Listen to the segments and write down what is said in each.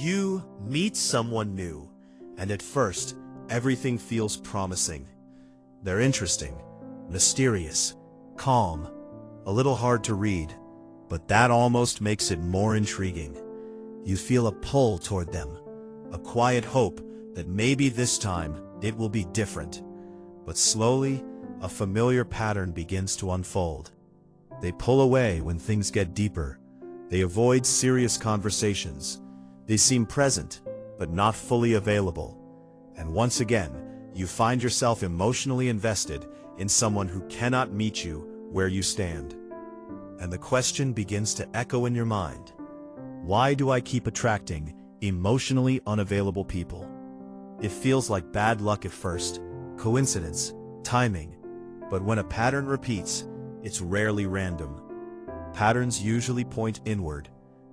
You meet someone new, and at first, everything feels promising. They're interesting, mysterious, calm, a little hard to read, but that almost makes it more intriguing. You feel a pull toward them, a quiet hope that maybe this time it will be different. But slowly, a familiar pattern begins to unfold. They pull away when things get deeper. They avoid serious conversations. They seem present, but not fully available. And once again, you find yourself emotionally invested in someone who cannot meet you where you stand. And the question begins to echo in your mind. Why do I keep attracting emotionally unavailable people? It feels like bad luck at first, coincidence, timing. But when a pattern repeats, it's rarely random. Patterns usually point inward,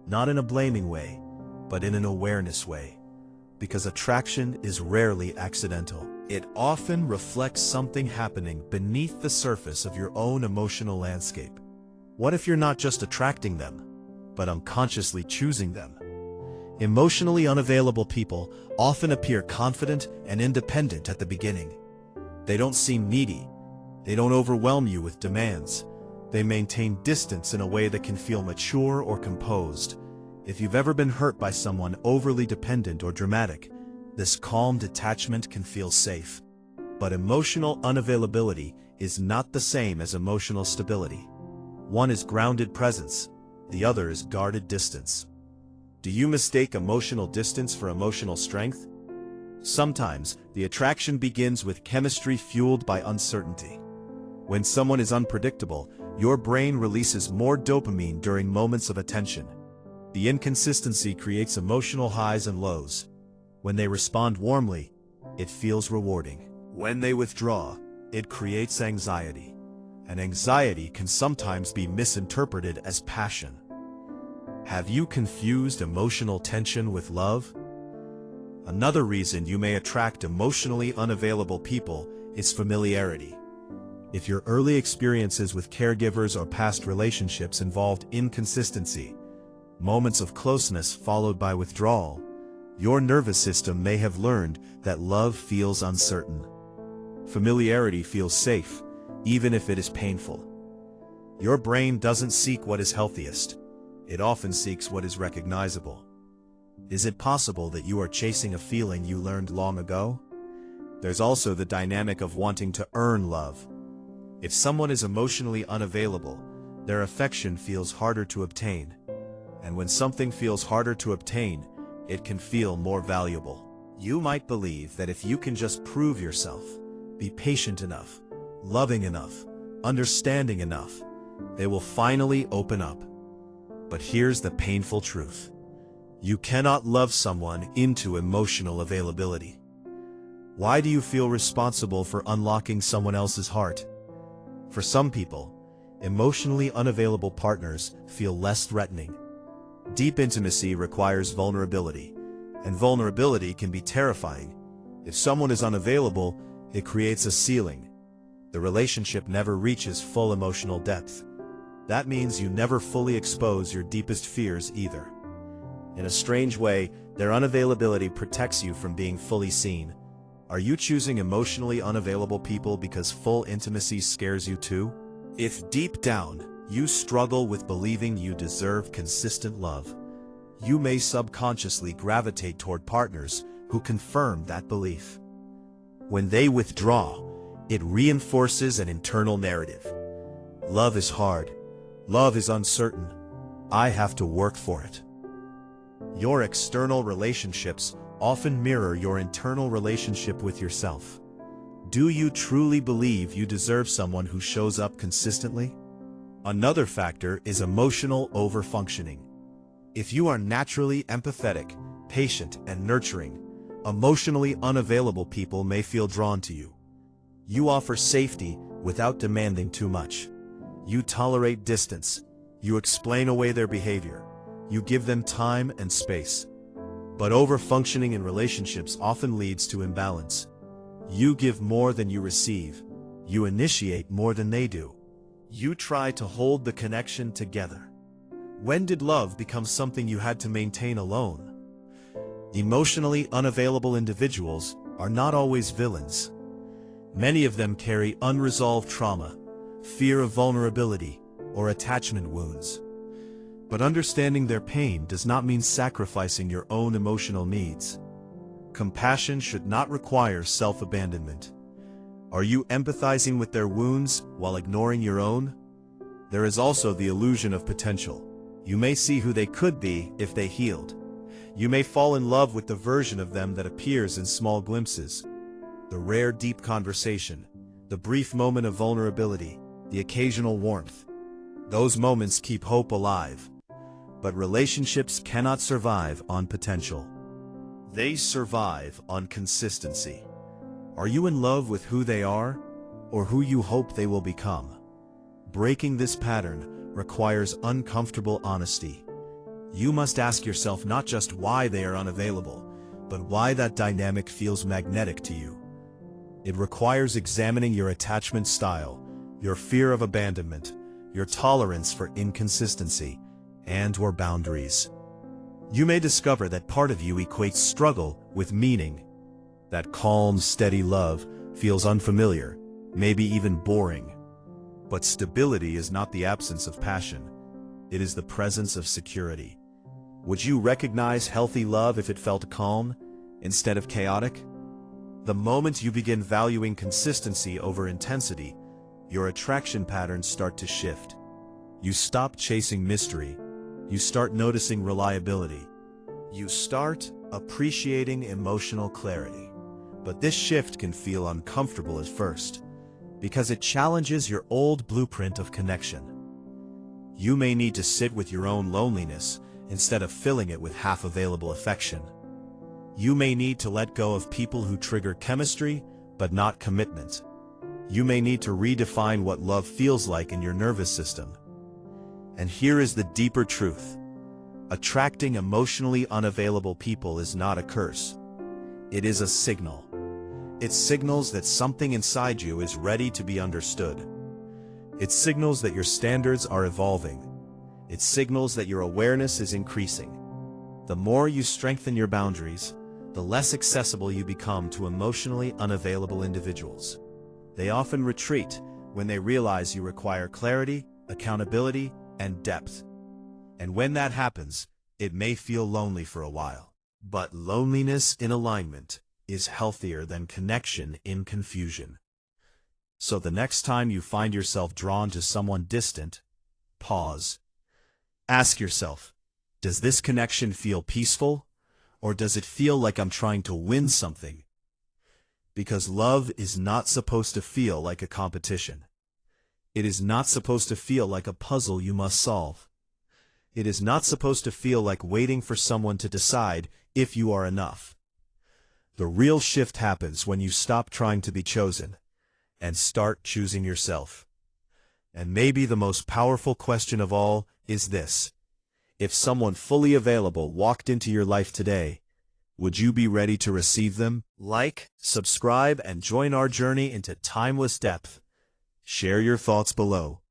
not in a blaming way, but in an awareness way. Because attraction is rarely accidental. It often reflects something happening beneath the surface of your own emotional landscape. What if you're not just attracting them, but unconsciously choosing them? Emotionally unavailable people often appear confident and independent at the beginning. They don't seem needy. They don't overwhelm you with demands. They maintain distance in a way that can feel mature or composed. If you've ever been hurt by someone overly dependent or dramatic, this calm detachment can feel safe. But emotional unavailability is not the same as emotional stability. One is grounded presence, the other is guarded distance. Do you mistake emotional distance for emotional strength? Sometimes, the attraction begins with chemistry fueled by uncertainty. When someone is unpredictable, your brain releases more dopamine during moments of attention. The inconsistency creates emotional highs and lows. When they respond warmly, it feels rewarding. When they withdraw, it creates anxiety. And anxiety can sometimes be misinterpreted as passion. Have you confused emotional tension with love? Another reason you may attract emotionally unavailable people is familiarity. If your early experiences with caregivers or past relationships involved inconsistency, moments of closeness followed by withdrawal, your nervous system may have learned that love feels uncertain. Familiarity feels safe, even if it is painful. Your brain doesn't seek what is healthiest. It often seeks what is recognizable. Is it possible that you are chasing a feeling you learned long ago? There's also the dynamic of wanting to earn love. If someone is emotionally unavailable, their affection feels harder to obtain. And when something feels harder to obtain, it can feel more valuable. You might believe that if you can just prove yourself, be patient enough, loving enough, understanding enough, they will finally open up. But here's the painful truth. You cannot love someone into emotional availability. Why do you feel responsible for unlocking someone else's heart? For some people, emotionally unavailable partners feel less threatening. Deep intimacy requires vulnerability, and vulnerability can be terrifying. If someone is unavailable, it creates a ceiling. The relationship never reaches full emotional depth. That means you never fully expose your deepest fears either. In a strange way, their unavailability protects you from being fully seen. Are you choosing emotionally unavailable people because full intimacy scares you too? If deep down, you struggle with believing you deserve consistent love, you may subconsciously gravitate toward partners who confirm that belief. When they withdraw, it reinforces an internal narrative. Love is hard. Love is uncertain. I have to work for it. Your external relationships often mirror your internal relationship with yourself. Do you truly believe you deserve someone who shows up consistently? Another factor is emotional overfunctioning. If you are naturally empathetic, patient, and nurturing, emotionally unavailable people may feel drawn to you. You offer safety without demanding too much. You tolerate distance. You explain away their behavior. You give them time and space. But overfunctioning in relationships often leads to imbalance. You give more than you receive. You initiate more than they do. You try to hold the connection together. When did love become something you had to maintain alone? Emotionally unavailable individuals are not always villains. Many of them carry unresolved trauma, fear of vulnerability, or attachment wounds. But understanding their pain does not mean sacrificing your own emotional needs. Compassion should not require self-abandonment. Are you empathizing with their wounds while ignoring your own? There is also the illusion of potential. You may see who they could be if they healed. You may fall in love with the version of them that appears in small glimpses. The rare deep conversation, the brief moment of vulnerability, the occasional warmth. Those moments keep hope alive. But relationships cannot survive on potential. They survive on consistency. Are you in love with who they are, or who you hope they will become? Breaking this pattern requires uncomfortable honesty. You must ask yourself not just why they are unavailable, but why that dynamic feels magnetic to you. It requires examining your attachment style, your fear of abandonment, your tolerance for inconsistency, and/or boundaries. You may discover that part of you equates struggle with meaning. That calm, steady love feels unfamiliar, maybe even boring. But stability is not the absence of passion. It is the presence of security. Would you recognize healthy love if it felt calm instead of chaotic? The moment you begin valuing consistency over intensity, your attraction patterns start to shift. You stop chasing mystery. You start noticing reliability. You start appreciating emotional clarity. But this shift can feel uncomfortable at first, because it challenges your old blueprint of connection. You may need to sit with your own loneliness instead of filling it with half-available affection. You may need to let go of people who trigger chemistry, but not commitment. You may need to redefine what love feels like in your nervous system. And here is the deeper truth. Attracting emotionally unavailable people is not a curse. It is a signal. It signals that something inside you is ready to be understood. It signals that your standards are evolving. It signals that your awareness is increasing. The more you strengthen your boundaries, the less accessible you become to emotionally unavailable individuals. They often retreat when they realize you require clarity, accountability, and depth. And when that happens, it may feel lonely for a while. But loneliness in alignment is healthier than connection in confusion. So the next time you find yourself drawn to someone distant, pause. Ask yourself, does this connection feel peaceful, or does it feel like I'm trying to win something? Because love is not supposed to feel like a competition. It is not supposed to feel like a puzzle you must solve. It is not supposed to feel like waiting for someone to decide if you are enough. The real shift happens when you stop trying to be chosen and start choosing yourself. And maybe the most powerful question of all is this: if someone fully available walked into your life today, would you be ready to receive them? Like, subscribe, and join our journey into timeless depth. Share your thoughts below.